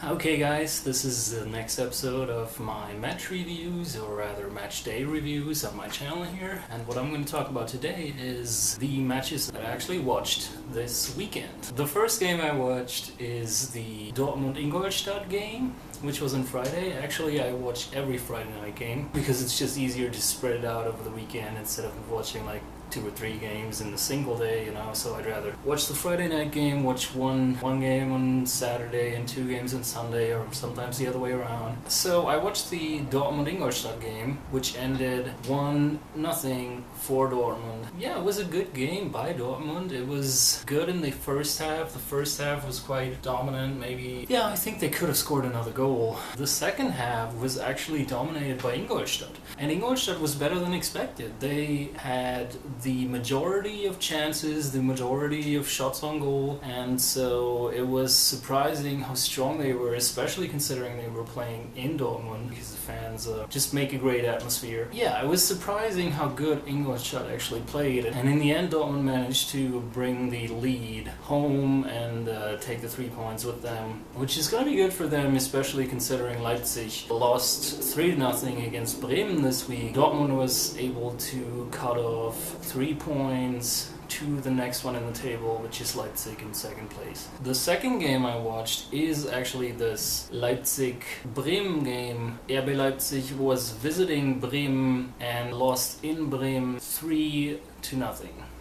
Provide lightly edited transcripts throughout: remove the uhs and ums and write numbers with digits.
Okay guys, this is the next episode of my match reviews, or rather match day reviews on my channel here. And what I'm going to talk about today is the matches that I actually watched this weekend. The first game I watched is the Dortmund-Ingolstadt game, which was on Friday. Actually, I watch every Friday night game because it's just easier to spread it out over the weekend instead of watching like 2 or 3 games in a single day, so I'd rather watch the Friday night game, watch one game on Saturday and 2 games on Sunday, or sometimes the other way around. So I watched the Dortmund-Ingolstadt game, which ended 1-0 for Dortmund. Yeah, it was a good game by Dortmund. It was good in the first half. The first half was quite dominant, maybe. Yeah, I think they could have scored another goal. The second half was actually dominated by Ingolstadt. And Ingolstadt was better than expected. They had the majority of chances, the majority of shots on goal, and so it was surprising how strong they were, especially considering they were playing in Dortmund, because the fans just make a great atmosphere. Yeah, it was surprising how good Ingolstadt actually played, and in the end Dortmund managed to bring the lead home and take the 3 points with them, which is going to be good for them, especially considering Leipzig lost 3-0 against Bremen this week. Dortmund was able to cut off 3 points to the next one in the table, which is Leipzig in second place. The second game I watched is actually this Leipzig-Bremen game. RB Leipzig was visiting Bremen and lost in Bremen 3-0.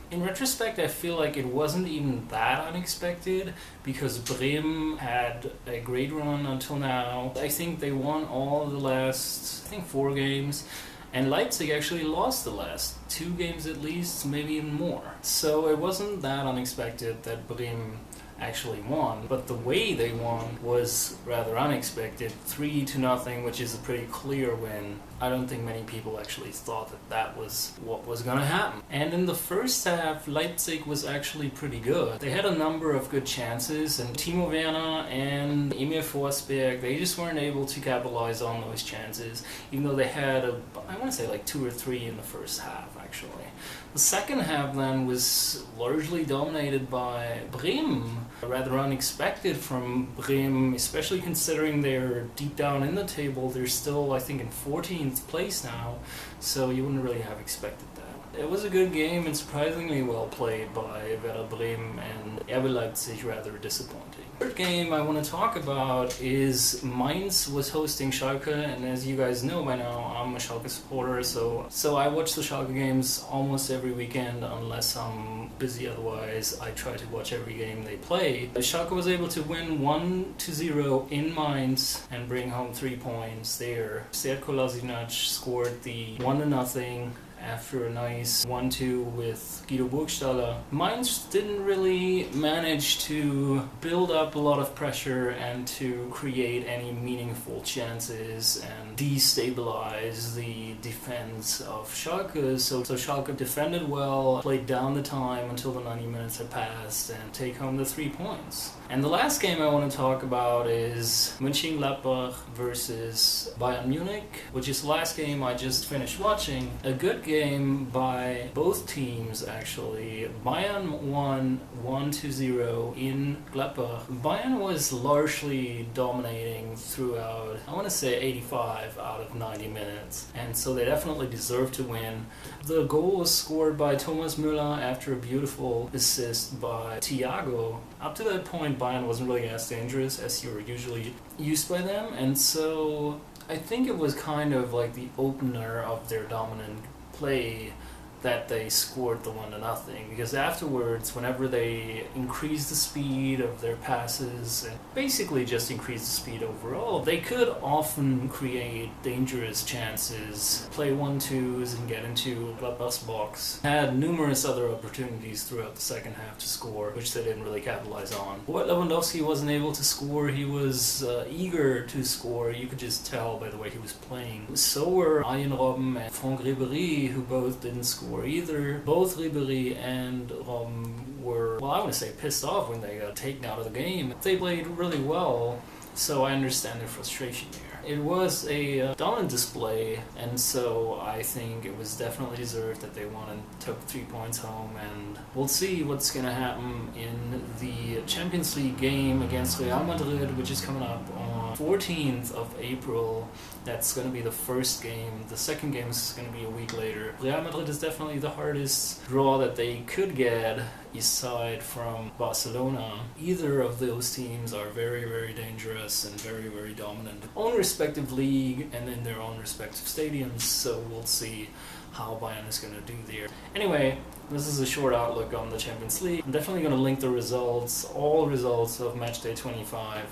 In retrospect, I feel like it wasn't even that unexpected because Bremen had a great run until now. I think they won all the last, 4 games. And Leipzig actually lost the last 2 games at least, maybe even more. So it wasn't that unexpected that Bremen actually won, but the way they won was rather unexpected. 3-0, which is a pretty clear win. I don't think many people actually thought that that was what was going to happen. And in the first half, Leipzig was actually pretty good. They had a number of good chances, and Timo Werner and Emil Forsberg, they just weren't able to capitalize on those chances, even though they had, I want to say like 2 or 3 in the first half, actually. The second half then was largely dominated by Bremen. Rather unexpected from Bremen, especially considering they're deep down in the table. They're still, I think, in 14th place now, so you wouldn't really have expected that. It was a good game and surprisingly well played by Werder Bremen, and RB Leipzig rather disappointing. The third game I want to talk about is Mainz was hosting Schalke, and as you guys know by now, I'm a Schalke supporter, so I watch the Schalke games almost every weekend unless I'm busy. Otherwise, I try to watch every game they play. Schalke was able to win 1-0 in Mainz and bring home 3 points there. Serdar Kolasinac scored the 1-0 after a nice 1-2 with Guido Burgstaller. Mainz didn't really manage to build up a lot of pressure and to create any meaningful chances and destabilize the defense of Schalke. So Schalke defended well, played down the time until the 90 minutes had passed, and take home the 3 points. And the last game I want to talk about is Mönchengladbach versus Bayern Munich, which is the last game I just finished watching. A good game by both teams, actually. Bayern won 1-0 in Gladbach. Bayern was largely dominating throughout, I want to say 85 out of 90 minutes, and so they definitely deserved to win. The goal was scored by Thomas Müller after a beautiful assist by Thiago. Up to that point, Bayern wasn't really as dangerous as you were usually used by them, and so I think it was kind of like the opener of their dominant play that they scored the 1-0, because afterwards, whenever they increased the speed of their passes and basically just increased the speed overall, they could often create dangerous chances, play 1-2s and get into Gladbach's box. Had numerous other opportunities throughout the second half to score, which they didn't really capitalize on. But Lewandowski wasn't able to score. He was eager to score. You could just tell by the way he was playing. So were Arjen Robben and Franck Ribéry, who both didn't score either. Both Ribéry and Robben were, well, I want to say pissed off when they got taken out of the game. They played really well, so I understand their frustration here. It was a dominant display, and so I think it was definitely deserved that they won and took 3 points home, and we'll see what's going to happen in the Champions League game against Real Madrid, which is coming up on 14th of April. That's going to be the first game. The second game is going to be a week later. Real Madrid is definitely the hardest draw that they could get, aside from Barcelona. Either of those teams are very, very dangerous and very, very dominant in their own respective league and in their own respective stadiums, so we'll see how Bayern is going to do there. Anyway, this is a short outlook on the Champions League. I'm definitely going to link the results, all results of Matchday 25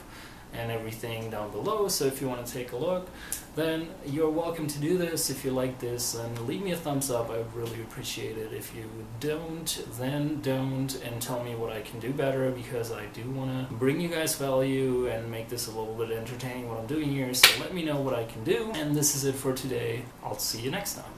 and everything down below, so if you want to take a look, then you're welcome to do this. If you like this, then leave me a thumbs up. I would really appreciate it. If you don't, then don't, and tell me what I can do better, because I do want to bring you guys value and make this a little bit entertaining what I'm doing here, so let me know what I can do. And this is it for today. I'll see you next time.